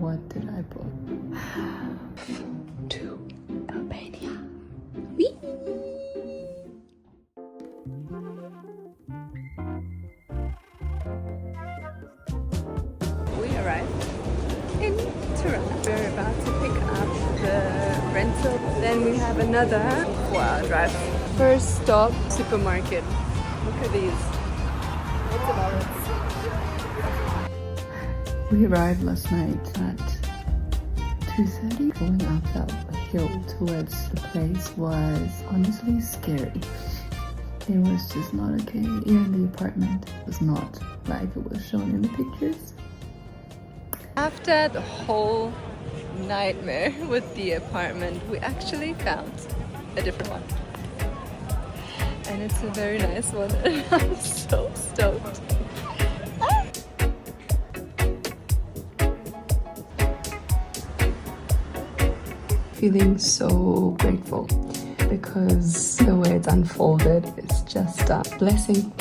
what did I book? To Albania. Whee! We arrived in Tirana. We're about to pick up the rental. Then we have another 4-hour drive. First stop, supermarket. Look at these. What's about it? We arrived last night at 2:30. Going up that hill towards the place was honestly scary. It was just not okay. Even the apartment was not like it was shown in the pictures. After the whole nightmare with the apartment, we actually found a different one. And it's a very nice one and I'm so stoked. Feeling so grateful because the way it's unfolded is just a blessing.